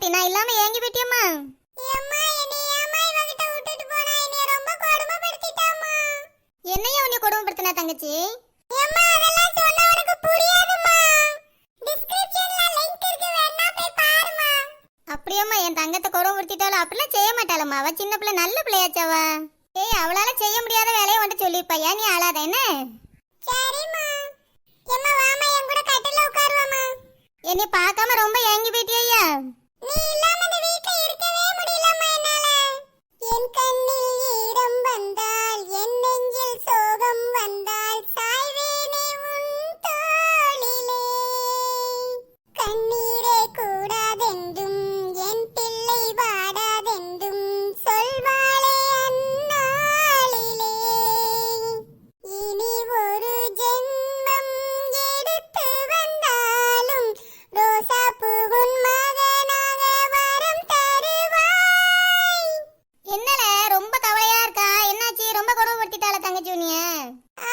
குட்டி நான் இல்லாம ஏங்கி போயிட்டியம்மா. என்னையா உன்னை கொடுமைப்படுத்தினா தங்கச்சி? அப்படியம்மா என் தங்கத்தை கொடுமைப்படுத்திட்டாலும் அப்படிலாம் செய்ய மாட்டாளம்மா. அவ சின்ன பிள்ளை, நல்ல பிள்ளையாச்சவ. ஏய், அவளால செய்ய முடியாத வேலையை வந்து சொல்லிருப்பா. ஏன் நீ ஆளாத என்ன? என்னை பார்க்காம ரொம்ப ஏங்கி போயிட்டியா? நீ இல்லாம இந்த வீட்ல இருக்கவே முடியலம்மா என்னால. என் கண்ணில் ஈரம் வந்தால், என் நெஞ்சில் சோகம் வந்தால், சாய்வேனே உன் தோளிலே. கண்ணீரே கூடாதென்றும், என் பிள்ளை வாடாதென்றும் சொல்வாளே அந்நாளிலே. இனி ஒரு ஜென்மம் எடுத்து வந்தாலும் ரோசா பூவுன் மகனாக வரம் தருவாய். என்னல ரொம்ப கவலையா இருக்கா? என்னாச்சு? ரொம்ப கொடுமைப்படுத்திட்டாளா தங்கச்சி உன்னைய?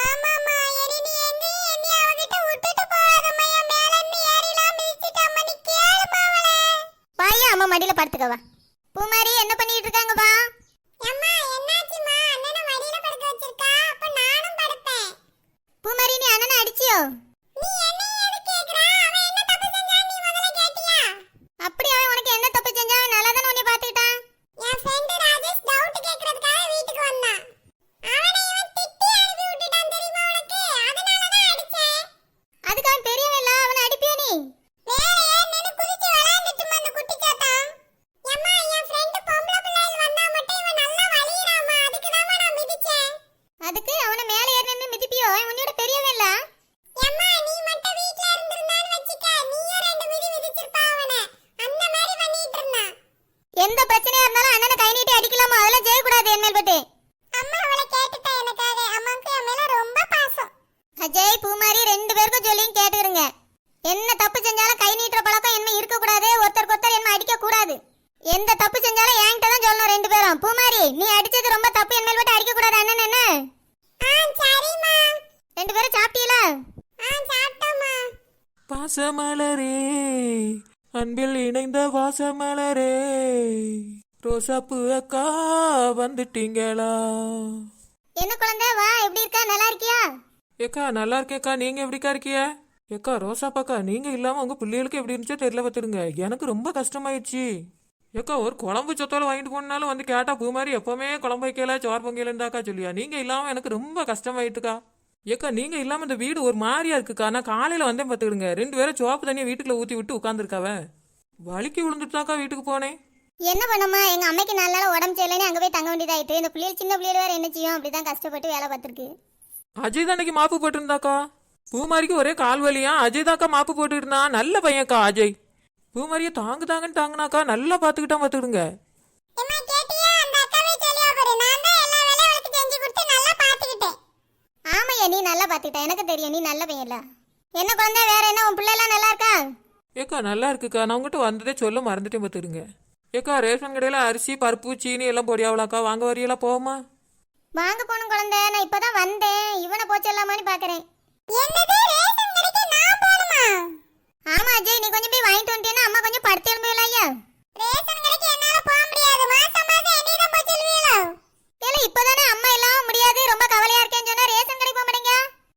ஆமாமா, இனி நீ என்னைய அவகிட்ட விட்டுட்டு போகாதம்மா. என் மேல நீ ஏறிலாம் மிதிச்சிட்டம்மா. நீ கேளுமா அவளே. வாயா அம்மா மடியில படுத்துக்கவா. பூமாரி என்ன பண்ணிட்டு இருக்காங்க வா. அம்மா என்னாச்சுமா? அண்ணனை மடியில படுக்க வச்சிருக்கா. அப்ப நானும் படுப்பேன். பூமாரி நீ அண்ணனை அடிச்சியோ? நீ என்னைய எது கேக்குறா? அவன் என்ன தப்பு செஞ்சா நீ முதல்ல கேட்டியா? அப்படி அவன் உனக்கு என்ன தப்பு செஞ்சா? அவன் நல்லா தானே உன்னை பாத்துக்கிட்டான். என் ஃப்ரெண்ட் ராஜேஷ் டவுட் கேக்குறதுக்காக வீட்டுக்கு வந்தான். அவனை இவன் திட்டி அனுப்பி விட்டுட்டான் தெரியுமா உனக்கு? அதனால தான் அடிச்சேன். அதுக்கு அவன் பெரியவன் இல்ல, அவனை அடிப்பியா நீ? வேற ஏன்னு குதிச்சு விளையாண்டுட்டுமா அந்த குட்டி சாத்தான். அம்மா என் ஃப்ரெண்ட் பொம்பளை பிள்ளைகள் வந்தா மட்டும் இவன் நல்லா வலியறாமா. அதுக்கு தான் நான் மிதிச்சேன். அதுக்கு அவனை மேல ஏறி நின்னு மிதிப்பியோ? அவன் உன்னையோட பெரியவன் இல்ல? அம்மா நீ மட்டும் வீட்ல இருந்திருந்தான்னு வெச்சுக்க, நீயே ரெண்டு மிதி மிதிச்சிருப்பா அவனை. அந்த மாதிரி பண்ணிட்டு இருந்தான். எந்த பிரச்சனையா இருந்தாலும் அண்ணனை கை நீட்டி அடிக்கலாமா? அதெல்லாம் செய்ய கூடாது என் மேல் பட்டு. அம்மா அவளை கேட்டுட்டா எனக்காக. அம்மாக்கு என் மேல ரொம்ப பாசம். அஜய் பூமாரி ரெண்டு பேருக்கும் சொல்லியும் கேட்டுக்கிறங்க. என்ன தப்பு செஞ்சாலும் கை நீட்டுற பழக்கம் என்ன இருக்க கூடாது. ஒருத்தருக்கு ஒருத்தர் என்ன அடிக்க கூடாது. எந்த தப்பு செஞ்சாலும் என்கிட்ட தான் சொல்லணும் ரெண்டு பேரும். பூமாரி நீ அடிச்சது ரொம்ப தப்பு. என் மேல் பட்டு அடிக்க கூடாது அண்ணன் என்ன? சரிம்மா. ரெண்டு பேரும் சாப்பிட்டீங்களா? சாப்பிட்டோம்மா. பாசமலரே, அன்பில் இணைந்த வாசமலரே, ரோசாப்பு அக்கா வந்துட்டீங்களா? என்ன குழந்தை வா, எப்படி இருக்கா? நல்லா இருக்கியா? ஏக்கா நல்லா இருக்கேக்கா. நீங்க எப்படிக்கா இருக்கிய? ஏக்கா ரோசாப்பாக்கா, நீங்க இல்லாம உங்க பிள்ளைகளுக்கு எப்படி இருந்துச்சோ தெரியல பார்த்துடுங்க. எனக்கு ரொம்ப கஷ்டமாயிடுச்சு. ஏக்கா ஒரு குழம்பு சொத்தோல வாங்கிட்டு போனாலும் வந்து கேட்டா பூமாரி எப்பவுமே குழம்பு வைக்கல சோறு பொங்கல இருந்தாக்கா சொல்லியா. நீங்க இல்லாம எனக்கு ரொம்ப கஷ்டமாயிட்டுக்கா. ஏக்கா நீங்க இல்லாம இந்த வீடு ஒரு மாதிரியா இருக்குக்கா. நான் காலையில வந்தேன் பார்த்துக்கிடுங்க. ரெண்டு பேரும் சோப்பு தண்ணியை வீட்டுக்குள்ள ஊத்தி விட்டு உட்காந்துருக்காவ. வலிக்கு விழுந்துட்டாக்கா வீட்டுக்கு போனேன். என்ன பண்ணம்மா, எங்க அம்மைக்கு நல்ல நாள் உடம்பு சரியில்லைன்னு அங்க போய் தங்க வேண்டியதாயிட்டு. இந்த பிள்ளைகள் சின்ன பிள்ளைகள் வேற என்ன செய்யும்? அப்படிதான் கஷ்டப்பட்டு வேலை பார்த்துருக்கு. அஜய் தான் அன்னைக்கு மாப்பு போட்டுருந்தாக்கா. பூமாரிக்கு ஒரே கால் வலியா. அஜய் தாக்கா மாப்பு போட்டுட்டு இருந்தான். நல்ல பையன்க்கா அஜய். பூமாரிய தாங்குதாங்கன்னு தாங்கினாக்கா நல்லா பாத்துக்கிட்டா பாத்துக்கிடுங்க. ஆமையா நீ நல்லா பாத்துக்கிட்ட, எனக்கு தெரியும் நீ நல்ல பையன்ல. என்ன குழந்தை வேற என்ன, உன் பிள்ளை எல்லாம் நல்லா இருக்கா? ஏக்கா நல்லா இருக்குக்கா. நான் உங்ககிட்ட வந்ததே சொல்ல மறந்துட்டேன் பாத்துடுங்க. ஏக்கா ரேஷன் கடையில அரிசி பருப்பு சீனி எல்லாம் பொடியாவலாக்கா. வாங்க வரியெல்லாம் போவோமா? வாங்க போகணும் குழந்தை. நான் இப்பதான் வந்தேன். இவனை போச்செல்லாமான்னு பாக்குறேன். ஆமா அஜய், நீ கொஞ்சம் போய் வாங்கிட்டு வந்துட்டேன்னா அம்மா கொஞ்சம் படுத்து எழும்புவீங்களா? ஐயா ரேஷன் கடைக்கு என்னால போக முடியாது. மாசம் மாசம் என்னையும் போய் சொல்லுவீங்களா? இல்ல இப்பதானே அம்மா எல்லாம் முடியாது ரொம்ப கவலையா இருக்கேன்னு சொன்னா ரேஷன் கடைக்கு போக மாட்டீங்க?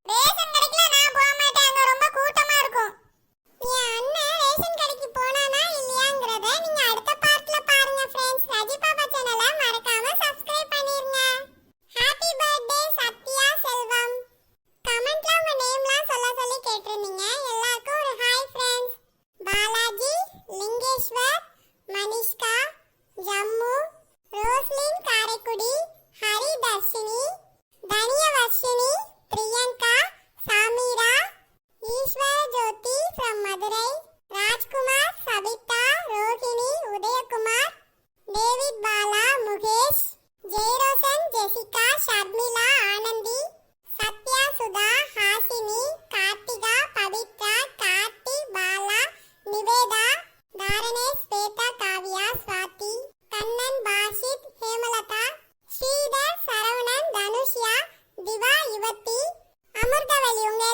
ரேஷன் கடைக்குல நான் போக மாட்டேன். அங்க ரொம்ப கூட்டமா இருக்கும். என் அண்ணன் ரேஷன் கடைக்கு போனானா இல்லையாங்கறத நீங்க அடுத்த பார்ட்ல பாருங்க फ्रेंड्स. ராஜி பாப்பா சேனலை மறக்காம சப்ஸ்கிரைப் பண்ணிருங்க. Happy birthday Sathya Selvam. கமெண்ட்ல உங்க நேம்லாம் சொல்லி கேட்டிருந்தீங்க. எல்லாருக்கும் ஒரு hi friends. Balaji, Lingeshwar, Manishka, Jammu, Roslin Karaikudi, Hari Dharshini, Thaniyavarshini, Priyanka, Sameera, Eswara Jothi from Madurai, Rajkumar, Sabitha, Rohini, Udhayakumar, David Bala, Mukesh, Jeyarosan, Jessica, Sharmila, Anandhi, Sathya, Sudha, Hasini, Karthika, Pavithra, Karthi, Bala, Nivetha, Dharanesh, Swetha, Kavya, Swathi, Kannan, Bashith, Hemalatha, Sridhar, Saravanan, Dhanushya, Diva, Yuvathi, Amirthavalli உங்க